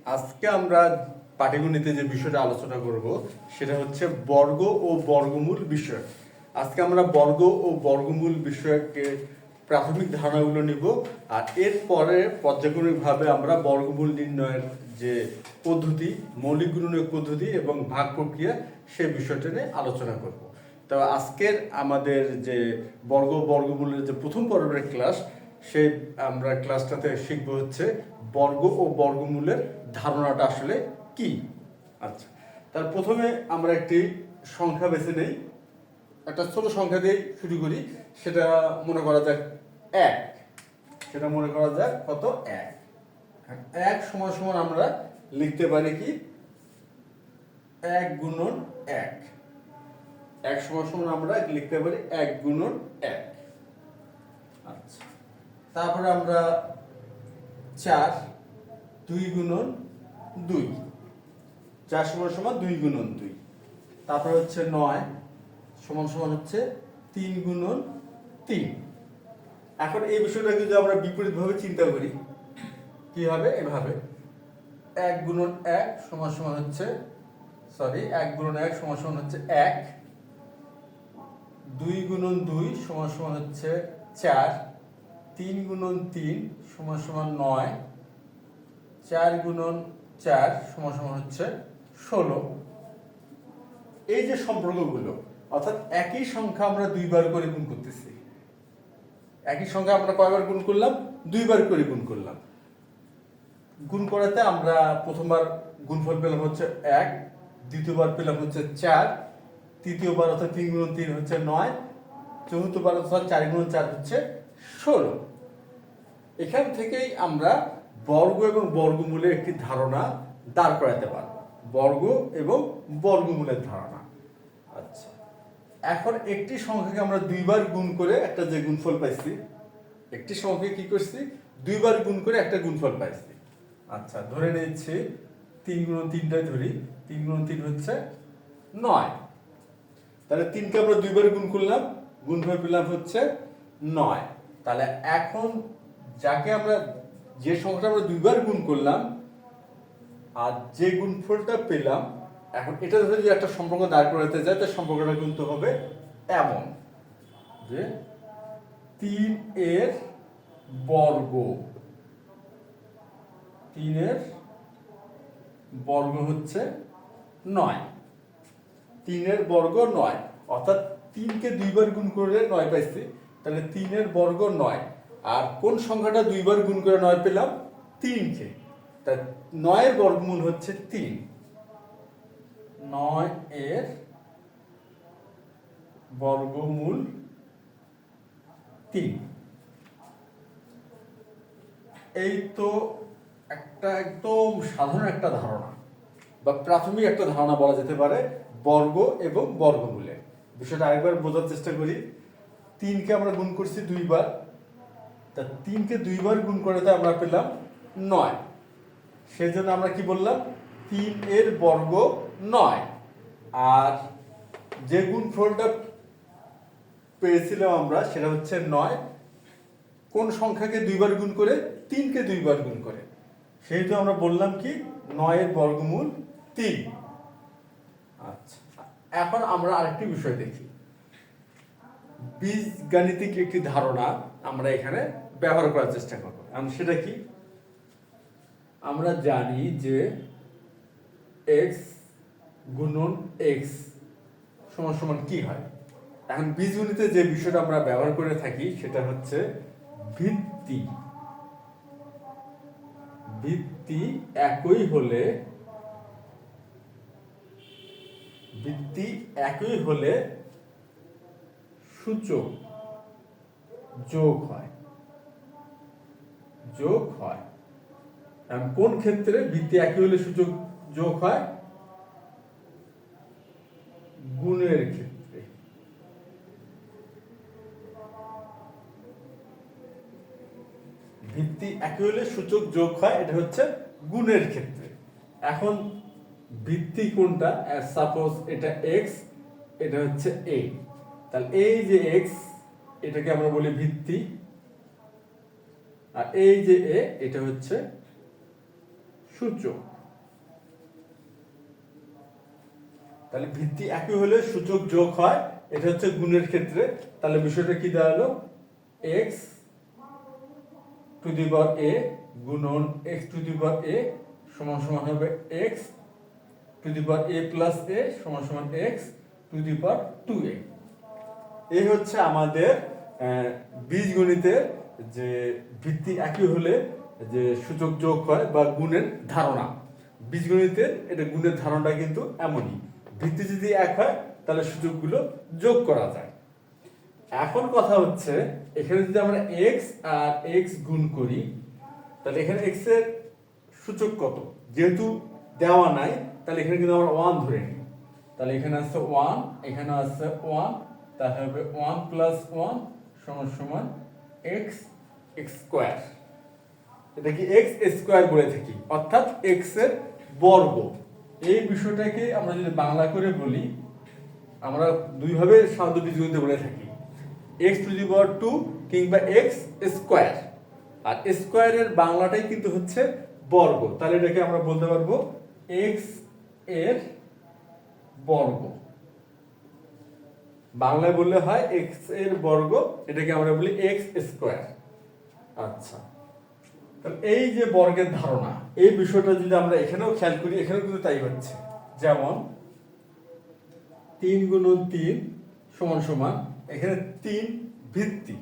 আজকে আমরা পাটিগণিতে যে বিষয়টা আলোচনা করব সেটা হচ্ছে বর্গ ও বর্গমূল বিষয়। আজকে আমরা বর্গ ও বর্গমূল বিষয়কে প্রাথমিক ধারণাগুলো নিব, আর এরপরে পর্যায়ক্রমিকভাবে আমরা বর্গমূল নির্ণয়ের যে পদ্ধতি, মৌলিক গুণনীয়ক পদ্ধতি এবং ভাগ প্রক্রিয়া সে বিষয়টা নিয়ে আলোচনা করব। তো আজকের আমাদের যে বর্গমূলের যে প্রথম পর্বের ক্লাস, সেই আমরা ক্লাসটাতে শিখবো হচ্ছে বর্গ ও বর্গমূলের ধারণাটা আসলে কি। আচ্ছা, তার প্রথমে আমরা একটি সংখ্যা বেছে নেই, একটা ছোট সংখ্যা দিয়ে শুরু করি। সেটা মনে করা যাক এক। সেটা মনে করা যাক কত? এক। এক সমান সমান আমরা লিখতে পারি কি? এক গুণন এক। এক সমান সমান আমরা লিখতে পারি এক গুণন এক। আচ্ছা, তারপরে আমরা চার, দুই গুণন দুই। চার সমান সমান দুই গুণন দুই। তারপরে হচ্ছে নয় সমান সমান হচ্ছে তিন গুণন তিন। এখন এই বিষয়টা যদি আমরা বিপরীতভাবে চিন্তা করি, কি হবে? এভাবে এক গুণন এক সমান সমান হচ্ছে এক গুণন এক সমান সমান হচ্ছে এক। দুই গুণন দুই সমান সমান হচ্ছে চার। তিন গুণন তিন সমান সমান নয়। চার গুণন চার সমান সমান হচ্ছে 16। এই যে সম্পর্কগুলো, অর্থাৎ একই সংখ্যা আমরা দুইবার করে গুণ করতেছি। একই সংখ্যা আমরা কয়বার গুণ করলাম? দুইবার করে গুণ করলাম। গুণ করাতে আমরা প্রথমবার গুণফল পেলাম হচ্ছে এক, দ্বিতীয়বার পেলাম হচ্ছে চার, তৃতীয়বার অর্থাৎ তিন গুণন তিন হচ্ছে নয়, চতুর্থবার অর্থাৎ চার গুণন চার হচ্ছে 16। এখান থেকেই আমরা বর্গ এবং বর্গমূলের একটি ধারণা দাঁড় করাতে পারব। বর্গ এবং বর্গমূলের ধারণা। আচ্ছা, এখন একটি সংখ্যাকে আমরা দুইবার গুণ করে একটা যে গুণফল পাইছি, একটি সংখ্যাকে কি করছি? দুইবার গুণ করে একটা গুণফল পাইছি। আচ্ছা, ধরে নিচ্ছি তিন গুণন তিনটাই ধরি। তিন গুণন তিন হচ্ছে 9। তাহলে তিনকে আমরা দুইবার গুণ করলাম, গুণফল পেলাম হচ্ছে 9। তাহলে এখন যে সংখ্যাটা আমরা দুইবার গুণ করলাম আর যে গুণফলটা পেলাম, এখন এটা ধরে যদি একটা সম্পর্ক দাঁড় করাতে যায়, তার সম্পর্কটা কিন্তু হবে এমন যে 3 এর বর্গ। 3 এর বর্গ হচ্ছে 9। 3 এর বর্গ 9, অর্থাৎ 3কে দুইবার গুণ করে 9 পাইছি। তাহলে 3 এর বর্গ 9। আর কোন সংখ্যাটা দুইবার গুণ করে 9 পেলাম? 3কে। তাই 9 এর বর্গমূল হচ্ছে 3। 9 এর বর্গমূল 3। এই তো একটা একদম সাধারণ একটা ধারণা বা প্রাথমিক একটা ধারণা বলা যেতে পারে বর্গ এবং বর্গমূলের। বিষয়টা আরেকবার বোঝার চেষ্টা করি। 3কে আমরা গুণ করছি দুইবার, তা 3কে দুইবার গুণ করাতে আমরা পেলাম 9। সেজন্য আমরা কি বললাম? 3 এর বর্গ 9। আর যে গুণফলটা পেয়েছিলাম আমরা সেটা হচ্ছে 9। কোন সংখ্যাকে দুইবার গুণ করে? 3কে দুইবার গুণ করে। সেহেতু আমরা বললাম কি 9 এর বর্গমূল 3। আচ্ছা, এখন আমরা আরেকটি বিষয় দেখি। বীজগাণিতিক একটি ধারণা আমরা এখানে ব্যবহার করার চেষ্টা করব। সেটা কি? আমরা জানি যে x গুণন x সমান সমান কি হয়। এখন বীজগণিতে যে বিষয়টা আমরা ব্যবহার করে থাকি সেটা হচ্ছে ভিত্তি। ভিত্তি একই হলে সূচক যোগ হয়। কোন ক্ষেত্রে ভিত্তি একই হলে সূচক যোগ হয়? গুণের ক্ষেত্রে। ভিত্তি একই হলে সূচক যোগ হয়, এটা হচ্ছে গুণের ক্ষেত্রে। এখন ভিত্তি কোনটা? সাপোজ এটা x, এটা হচ্ছে a। তাহলে এই যে x, এটাকে আমরা বলি ভিত্তি, আর এই যে a, এটা হচ্ছে সূচক। তাহলে ভিত্তি একই হলে সূচক যোগ হয়, এটা হচ্ছে গুণের ক্ষেত্রে। তাহলে বিষয়টা কি দাঁড়ালো, এক্স টু দি পাওয়ার এ গুণন এক্স টু দি পাওয়ার এ সমান সমান হবে x to the power a plus a সমান সমান x to the power 2a। এই হচ্ছে আমাদের বীজগণিতের যে ভিত্তি একই হলে যে সূচক যোগ হয় বা গুণের ধারণা। বীজগণিতের এটা গুণের ধারণাটা কিন্তু এমনই, ভিত্তি যদি এক হয় তাহলে সূচকগুলো যোগ করা যায়। এখন কথা হচ্ছে এখানে যদি আমরা এক্স আর এক্স গুণ করি, তাহলে এখানে এক্স এর সূচক কত, যেহেতু দেওয়া নাই তাহলে এখানে কিন্তু আমরা 1 ধরে নিই। তাহলে এখানে আছে 1, এখানে আছে 1, তাহলে হবে 1 প্লাস 1 সমান সমান এক্স স্কোয়ার। এটা কি এক্স স্কোয়ার বলে থাকি, অর্থাৎ এক্স এর বর্গ। এই বিষয়টাকে আমরা যদি বাংলা করে বলি, আমরা দুইভাবে সাধারণত বীজগণিতে বলে থাকি, এক্স টু দি পাওয়ার 2 কিংবা এক্স স্কোয়ার। আর স্কোয়ারের বাংলাটাই কিন্তু হচ্ছে বর্গ। তাহলে এটাকে আমরা বলতে পারবো এক্স এর বর্গ। বাংলায় বললে হয় এক্স এর বর্গ, এটাকে আমরা বলি এক্স স্কোয়ার। আচ্ছা, তাহলে এই যে বর্গের ধারণা, এই বিষয়টা যদি আমরা এখানেও খেয়াল করি, এখানেও কিন্তু তাই হচ্ছে। যেমন 3 গুণন 3 সমান সমান, এখানে 3 ভিত্তি,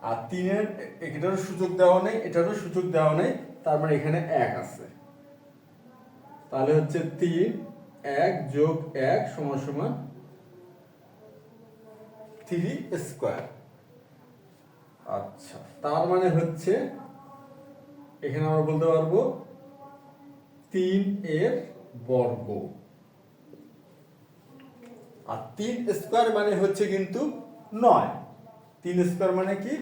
আর 3 এর এটারও সূচক দেওয়া নেই, এটারও সূচক দেওয়া নেই, তার মানে এখানে 1 আছে। তাহলে হচ্ছে 3 1 যোগ 1 সমান সমান 3 স্কোয়ার। আচ্ছা, তার মানে হচ্ছে এখানে আমরা বলতে পারবো 3 এর বর্গ। আর 3 স্কোয়ার মানে হচ্ছে কিন্তু 9। 3 স্কোয়ার মানে কি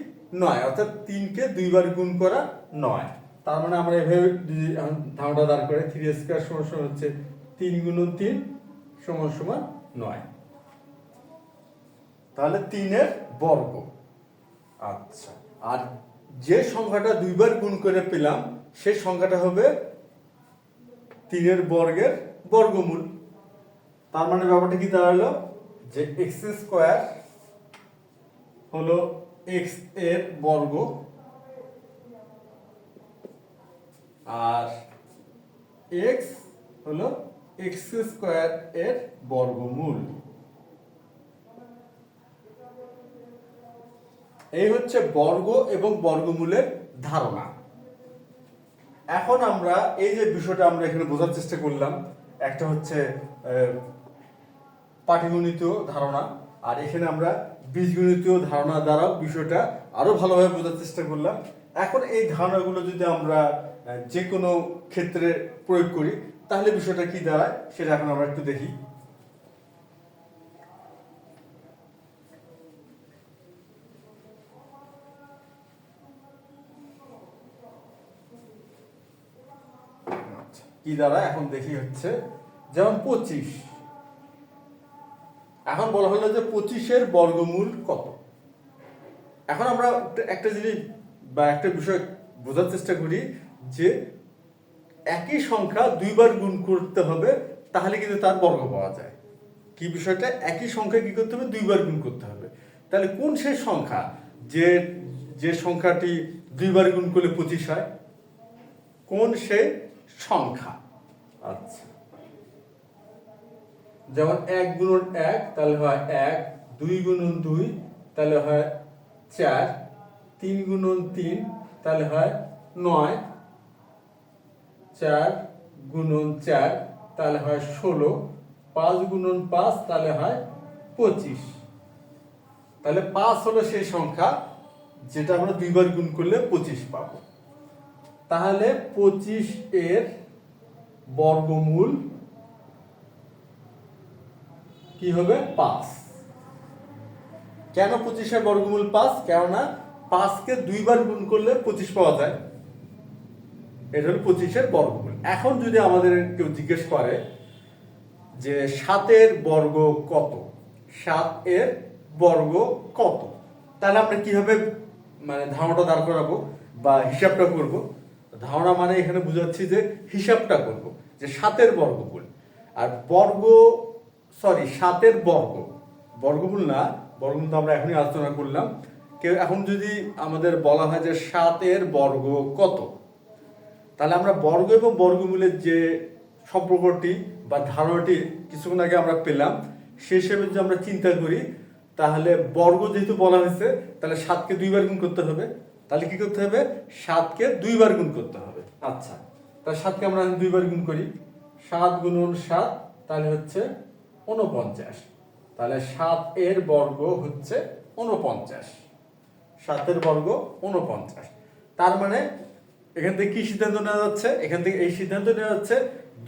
9, অর্থাৎ 3 কে 2 বার গুণ করা 9। তার মানে আমরা এভাবে যদি ধারণাটা দাঁড় করে 3 স্কোয়ার সমান সমান হচ্ছে 3 গুণন 3 সমান সমান 9। তাহলে 3 এর বর্গ। আচ্ছা, আর যে সংখ্যাটা 2 বার গুণ করে পেলাম সেই সংখ্যাটা হবে 3 এর বর্গের বর্গমূল। তার মানে ব্যাপারটা কি দাঁড়ালো, যে এক্স স্কোয়ার হলো এক্স এর বর্গ আর এক্স হলো এক্স স্কোয়ার এর বর্গমূল। এই হচ্ছে বর্গ এবং বর্গমূলের ধারণা। এখন আমরা এই যে বিষয়টা আমরা এখানে বোঝার চেষ্টা করলাম, একটা হচ্ছে পাটিগণিতীয় ধারণা, আর এখানে আমরা বীজগণিতীয় ধারণা দ্বারা বিষয়টা আরো ভালোভাবে বোঝার চেষ্টা করলাম। এখন এই ধারণাগুলো যদি আমরা যে কোনো ক্ষেত্রে প্রয়োগ করি তাহলে বিষয়টা কি দাঁড়ায় সেটা এখন আমরা একটু দেখি। কি দাঁড়ায় এখন দেখি, হচ্ছে যেমন 25। এখন বলা হলো যে 25 এর বর্গমূল কত। এখন আমরা একটা জিনিস বা একটা বিষয় বোঝার চেষ্টা করি যে একই সংখ্যা 2 বার গুণ করতে হবে, তাহলে কিন্তু তার বর্গ পাওয়া যায়। কি বিষয়টা, একই সংখ্যা কি করতে হবে, 2 বার গুণ করতে হবে। তাহলে কোন সেই সংখ্যা যে যে সংখ্যাটি 2 বার গুণ করলে 25 হয়, কোন সেই সংখ্যা? আচ্ছা, যেমন 1 গুণন 1 তাহলে হয় 1, 2 গুণন 2 তাহলে হয় 4, 3 গুণন 3 তাহলে হয় 9, 4 গুণন 4 তাহলে হয় 16, 5 গুণন 5 তাহলে হয় 25। তাহলে 5 হলো সেই সংখ্যা যেটা আমরা 2 বার গুণ করলে 25 পাবো। তাহলে 25 এর বর্গমূল কি হবে, 5। কেন 25 এর বর্গমূল 5? কেননা 5 কে 2 বার গুণ করলে 25 পাওয়া যায়। এটা হলো 25 এর বর্গমূল। এখন যদি আমাদের কেউ জিজ্ঞেস করে যে 7 এর বর্গ কত, 7 এর বর্গ কত, তাহলে আমরা কিভাবে মানে ধারণাটা দাঁড় করাবো বা হিসাবটা করব। ধারণা মানে এখানে বুঝাচ্ছি যে হিসাবটা করব, যে 7-এর বর্গমূল আর সরি 7-এর বর্গমূল না, বর্গমূল তো আমরা এখনই আলোচনা করলাম। এখন যদি আমাদের বলা হয় যে 7-এর বর্গ কত, তাহলে আমরা বর্গ এবং বর্গমূলের যে সম্পর্কটি বা ধারণাটি কিছুক্ষণ আগে আমরা পেলাম, সেই হিসেবে যদি আমরা চিন্তা করি, তাহলে বর্গ যেহেতু বলা হয়েছে, তাহলে 7কে 2 বার গুণ করতে হবে। তাহলে কি করতে হবে? 7কে 2 বার গুণ করতে হবে। আচ্ছা, তাহলে 7কে আমরা 2 বার গুণ করি। 7 গুণন 7, তাহলে হচ্ছে 49। তাহলে 7-এর বর্গ হচ্ছে 49। 7-এর বর্গ 49। তার মানে এখান থেকে কি সিদ্ধান্ত নেওয়া যাচ্ছে? এখান থেকে এই সিদ্ধান্ত নেওয়া যাচ্ছে,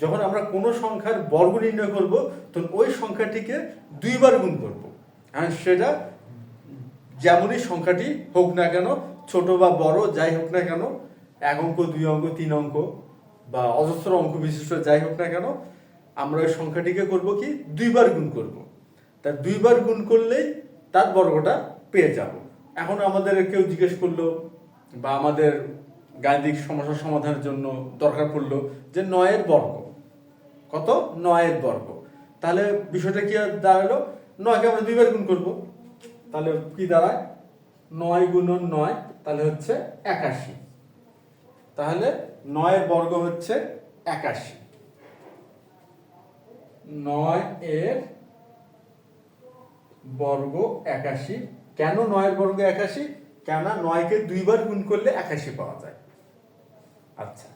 যখন আমরা কোনো সংখ্যার বর্গ নির্ণয় করব, তখন ওই সংখ্যাটিকে 2 বার গুণ করব। হ্যাঁ, সেটা যেমনই সংখ্যাটি হোক না কেন, ছোট বা বড় যাই হোক না কেন, 1 অঙ্ক, 2 অঙ্ক, 3 অঙ্ক বা অজস্র অঙ্ক বিশিষ্ট যাই হোক না কেন, আমরা ওই সংখ্যাটিকে করব কি 2 বার গুণ করব। তা 2 বার গুণ করলেই তার বর্গটা পেয়ে যাব। এখন আমাদের কেউ জিজ্ঞেস করলো বা আমাদের গাণিতিক সমস্যা সমাধানের জন্য দরকার পড়লো যে 9-এর বর্গ কত? 9-এর বর্গ। তাহলে বিষয়টা কি দাঁড়ালো? 9কে আমরা 2 বার গুণ করব। তাহলে কি দাঁড়ায়? 9 গুণন 9, তাহলে হচ্ছে 81। তাহলে 9-এর বর্গ হচ্ছে 81। 9-এর বর্গ 81। কেন 9-এর বর্গ 81? কেননা 9কে 2 বার গুণ করলে 81 পাওয়া যায়। আচ্ছা,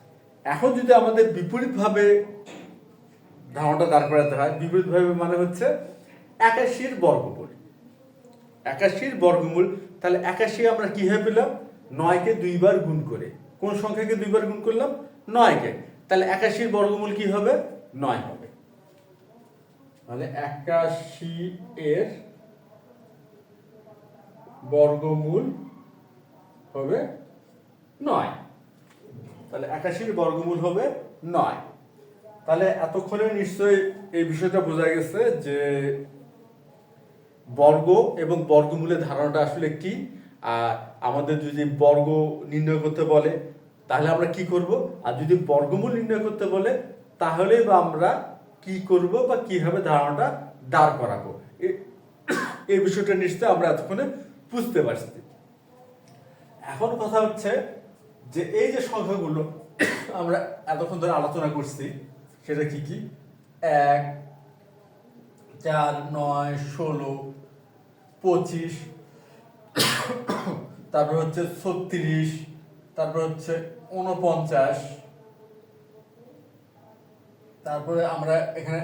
এখন যদি আমাদের বিপরীতভাবে ধারণাটা দাঁড় করাতে হয়, বিপরীতভাবে মানে হচ্ছে 81-র বর্গমূল। 81-র বর্গমূল, তাহলে 81 আমরা কিভাবে পেলাম? 9কে 2 বার গুণ করে। কোন সংখ্যাকে 2 বার গুণ করলাম? 9কে। তাহলে 81-র বর্গমূল কি হবে? 9 হবে। তাহলে 81-এর বর্গমূল হবে 9। তাহলে 81-র বর্গমূল হবে 9। তাহলে এতক্ষণে নিশ্চয়ই এই বিষয়টা বোঝা গেছে যে বর্গ এবং বর্গমূলের ধারণাটা আসলে কি। আর আমাদের যদি বর্গ নির্ণয় করতে বলে তাহলে আমরা কি করব, আর যদি বর্গমূল নির্ণয় করতে বলে তাহলে বা আমরা কি করব বা কিভাবে ধারণাটা দাঁড় করাবো, এই বিষয়টা নিশ্চয়ই আমরা এতক্ষণে বুঝতে পারছি। এখন কথা হচ্ছে যে এই যে সংখ্যাগুলো আমরা এতক্ষণ ধরে আলোচনা করছি, সেটা কি কি? 1, 4, 9, 16, 25, তারপর হচ্ছে 36, তারপর হচ্ছে 49, তারপরে আমরা এখানে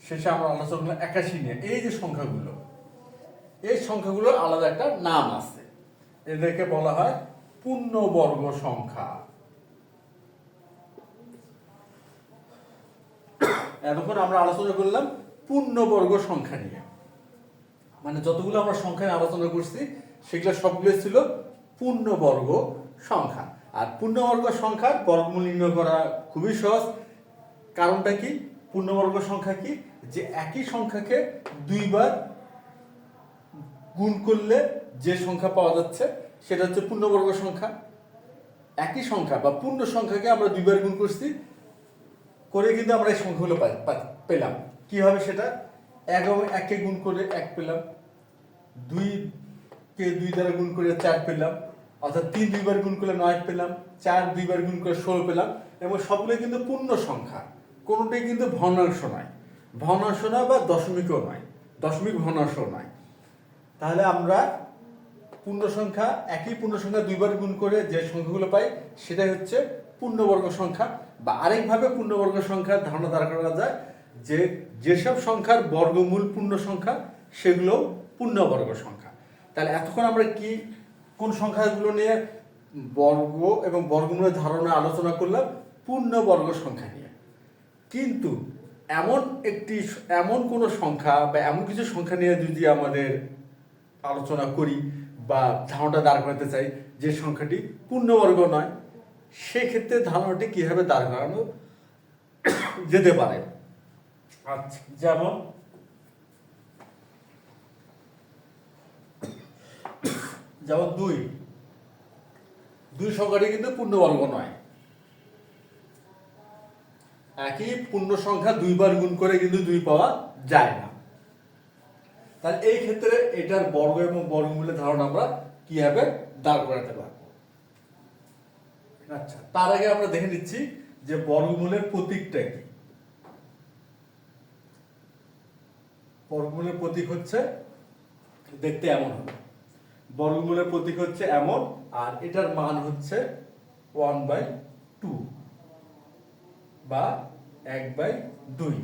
শেষে আমরা আলোচনা করলাম 81 নিয়ে। এই যে সংখ্যাগুলো, এই সংখ্যাগুলোর আলাদা একটা নাম আছে, এদেরকে বলা হয় পূর্ণবর্গ সংখ্যা। এতক্ষণ আমরা আলোচনা করলাম পূর্ণবর্গ সংখ্যা নিয়ে, মানে যতগুলো আমরা সংখ্যা নিয়ে আলোচনা করছি সেগুলো সবগুলো ছিল পূর্ণবর্গ সংখ্যা। আর পূর্ণবর্গ সংখ্যার বর্গমূল নির্ণয় করা খুবই সহজ। কারণটা কি? পূর্ণবর্গ সংখ্যা কি? যে একই সংখ্যাকে 2 বার গুণ করলে যে সংখ্যা পাওয়া যাচ্ছে সেটা হচ্ছে পূর্ণবর্গ সংখ্যা। একই সংখ্যা বা পূর্ণ সংখ্যাকে আমরা 2 বার গুণ করছি করে কিন্তু আমরা এই সংখ্যাগুলো পেলাম। কিভাবে সেটা? 1কে গুণ করে 1 পেলাম, 2কে 2 দ্বারা গুণ করে 4 পেলাম, অর্থাৎ 3 2 বার গুণ করলে 9 পেলাম, 4 2 বার গুণ করে 16 পেলাম। এবং সবগুলো কিন্তু পূর্ণ সংখ্যা, কোনোটাই কিন্তু ভগ্নাংশ নয়, ভগ্নাংশ নয় বা দশমিকও নয়, দশমিক ভগ্নাংশ নয়। তাহলে আমরা পূর্ণ সংখ্যা, একই পূর্ণ সংখ্যা 2 বার গুণ করে যে সংখ্যাগুলো পাই সেটাই হচ্ছে পূর্ণবর্গ সংখ্যা। বা আরেকভাবে পূর্ণবর্গ সংখ্যার ধারণা দাঁড় করা যায় যে যেসব সংখ্যার বর্গমূল পূর্ণ সংখ্যা সেগুলো পূর্ণবর্গ সংখ্যা। তাহলে এতক্ষণ আমরা কি কোন সংখ্যাগুলো নিয়ে বর্গ এবং বর্গমূলের ধারণা আলোচনা করলাম? পূর্ণবর্গ সংখ্যা নিয়ে। কিন্তু এমন কোনো সংখ্যা বা এমন কিছু সংখ্যা নিয়ে যদি আমাদের আলোচনা করি বা ধারণাটা দাঁড় করাতে চাই যে সংখ্যাটি পূর্ণবর্গ নয়, সেক্ষেত্রে ধারণাটি কিভাবে দাঁড় করানো যেতে পারে? আচ্ছা, যেমন দুই সংখ্যাটি কিন্তু পূর্ণবর্গ নয়। একই পূর্ণ সংখ্যা দুইবার গুণ করে কিন্তু 2 পাওয়া যায় না। তাহলে এই ক্ষেত্রে এটার বর্গ এবং বর্গমূলের ধারণা আমরা কিভাবে দাঁড় করাতে পারবো। আচ্ছা, তার আগে আমরা দেখে নিচ্ছি যে বর্গমূলের প্রতীকটা কি। বর্গমূলের প্রতীক হচ্ছে দেখতে এমন হবে, বর্গমূলের প্রতীক হচ্ছে এমন, আর এটার মান হচ্ছে 1/2 বা 1/2।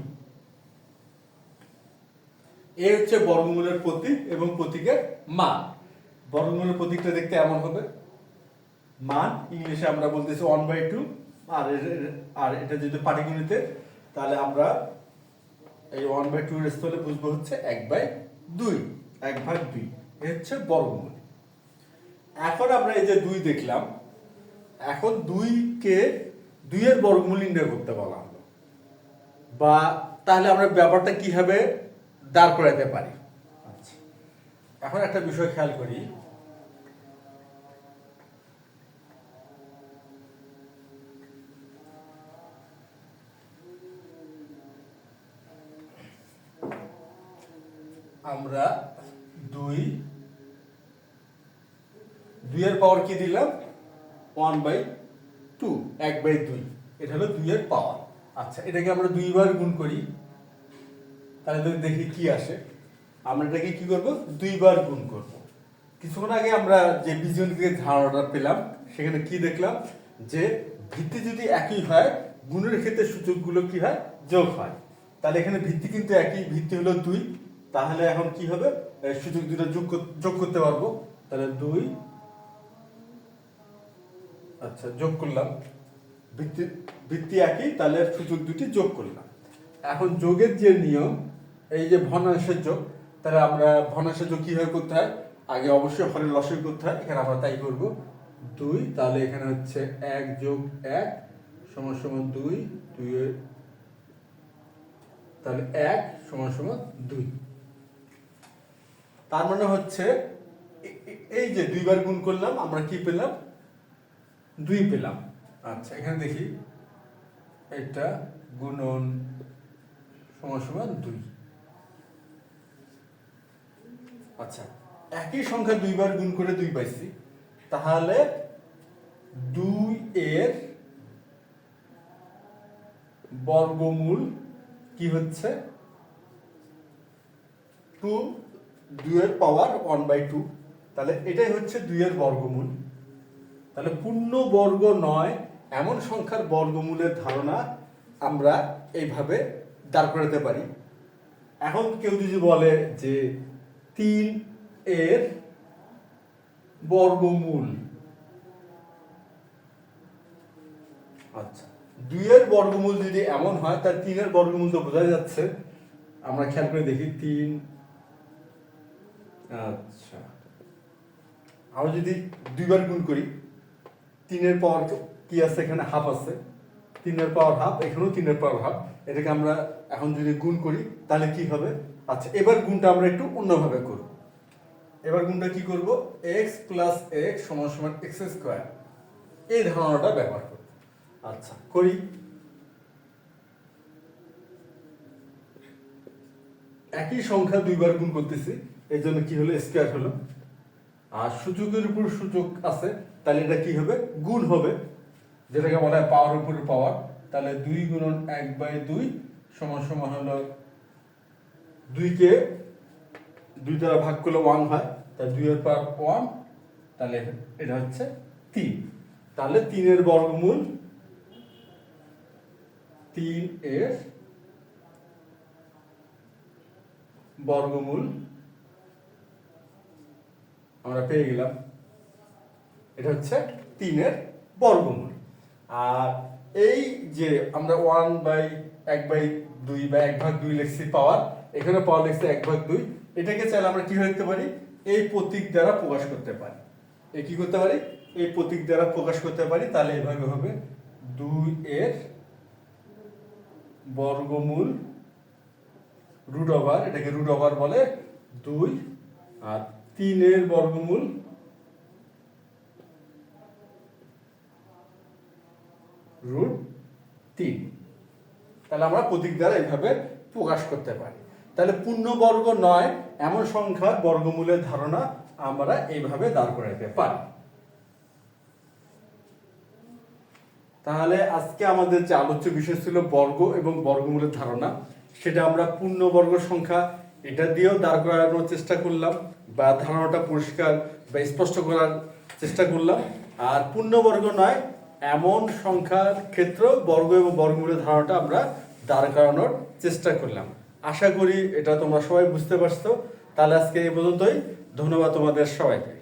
এই হচ্ছে বর্গমূলের প্রতীক এবং প্রতীকের মান। বর্গমূলের প্রতীকটা দেখতে এমন হবে, মান ইংলিশে আমরা বলতেছি 1/2, আর এটা যদি পাটিগণিতে তাহলে আমরা এই 1/2 এর স্থলে বুঝবো হচ্ছে 1/2, 1/2। এই হচ্ছে বর্গমূল। এখন আমরা এই যে 2 দেখলাম, এখন 2 এর বর্গমূল নির্ণয় করতে বলা হলো, বা তাহলে আমরা ব্যাপারটা কিভাবে দাঁড় করাতে পারি। আচ্ছা, এখন একটা বিষয় খেয়াল করি, আমরা 2 এর পাওয়ার কি দিলাম 1/2, 1/2, এটা হলো 2 এর পাওয়ার। আচ্ছা, এটাকে আমরা 2 বার গুণ করি, তাহলে যদি দেখি কি আসে। আমরা এটাকে কি করব, 2 বার গুণ করব। কিছুক্ষণ আগে আমরা যে বীজগণিতের ধারণাটা পেলাম, সেখানে কি দেখলাম যে ভিত্তি যদি একই হয়, গুণের ক্ষেত্রে সূচকগুলো কি হয়, যোগ হয়। তাহলে এখানে ভিত্তি কিন্তু একই, ভিত্তি হলো 2, তাহলে এখন কি হবে, সূচক দুটো যোগ করতে পারবো। তাহলে 2, আচ্ছা যোগ করলাম, ভিত্তি একই, তাহলে সূচক দুটি যোগ করলাম। এখন যোগের যে নিয়ম, এই যে ভগ্নাংশের যোগ, তাহলে আমরা ভগ্নাংশের যোগ কিভাবে করতে হয়, আগে অবশ্যই হরের লসাগু করতে হয়, এখানে আমরা তাই করব। 2, তাহলে এখানে হচ্ছে 1 যোগ 1 সমান সমান 2, 2 এর তাহলে 1 সমান সমান 2। তার মানে হচ্ছে এই যে 2 বার গুণ করলাম, আমরা কি পেলাম, 2 পেলাম। আচ্ছা, এখানে দেখি, এটা গুণন সমান সমান 2। আচ্ছা, একই সংখ্যা 2 বার গুণ করে 2 পাইছি, তাহলে 2 এর বর্গমূল কি হচ্ছে 2 এর পাওয়ার 1/2, তাহলে এটাই হচ্ছে 2 এর বর্গমূল। তাহলে পূর্ণ বর্গ নয় এমন সংখ্যার বর্গমূলের ধারণা আমরা এইভাবে দাঁড় করাতে পারি। এখন কেউ যদি বলে যে 3 এর বর্গমূল, আচ্ছা 2 এর বর্গমূল যদি এমন হয়, তার 3 এর বর্গমূল তো বোঝা যাচ্ছে। আমরা খেয়াল করে দেখি 3, আচ্ছা আমরা যদি 2 বার গুণ করি, 3 এর পাওয়ার কি আছে, এখানে হাফ আছে, 3 এর পাওয়ার হাফ, এখানেও 3 এর পাওয়ার হাফ। এটাকে আমরা এখন যদি গুণ করি তাহলে কি হবে। আচ্ছা, এবার গুণটা আমরা একটু অন্যভাবে করব। এবার গুণটা কি করব, x প্লাস x সমান সমান x স্কয়ার, এই ধারণাটা ব্যবহার করব। আচ্ছা করি, একই সংখ্যা 2 বার গুণ করতেছি, এই জন্য কি হলো, স্কয়ার হলো। আর সূচকের উপর সূচক আছে, তাহলে এটা কি হবে, গুণ হবে, যেটাকে বলা হয় পাওয়ার উপরে পাওয়ার। তাহলে 2 গুণন 1/2 সমান সমান হলো 2 কে 2 দ্বারা ভাগ করলে 1 হয়, তাহলে 2 এর পাওয়ার 1, তাহলে এটা হচ্ছে 3। তাহলে 3 এর বর্গমূল, 3 এর বর্গমূল আমরা পেয়ে গেলাম, এটা হচ্ছে 3 এর বর্গমূল। আর এই যে আমরা 1/1/2 বা 1/2 লিখছি পাওয়ার, এখানে পাওয়ার লিখছি 1/2, এটাকে চাইলে আমরা কি লিখতে পারি, এই প্রতীক দ্বারা প্রকাশ করতে পারি। এই কি করতে পারি, এই প্রতীক দ্বারা প্রকাশ করতে পারি। তাহলে এইভাবে হবে 2 এর বর্গমূল রুট ওভার, এটাকে রুট ওভার বলে 2, আর 3 এর বর্গমূল √3। তাহলে আমরা প্রতীক দ্বারা এইভাবে প্রকাশ করতে পারি। তাহলে পূর্ণবর্গ নয় এমন সংখ্যার বর্গমূলের ধারণা আমরা এইভাবে দাঁড় করাতে পারি। তাহলে আজকে আমাদের যে আলোচ্য বিষয় ছিল বর্গ এবং বর্গমূলের ধারণা, সেটা আমরা পূর্ণবর্গ সংখ্যা এটা দিয়েও দাঁড় করানোর চেষ্টা করলাম বা ধারণাটা পরিষ্কার বা স্পষ্ট করার চেষ্টা করলাম। আর পূর্ণবর্গ নয় এমন সংখ্যার ক্ষেত্রেও বর্গ এবং বর্গমূলের ধারণাটা আমরা দাঁড় করানোর চেষ্টা করলাম। আশা করি এটা তোমরা সবাই বুঝতে পারছো। তাহলে আজকে এই পর্যন্তই। ধন্যবাদ তোমাদের সবাইকে।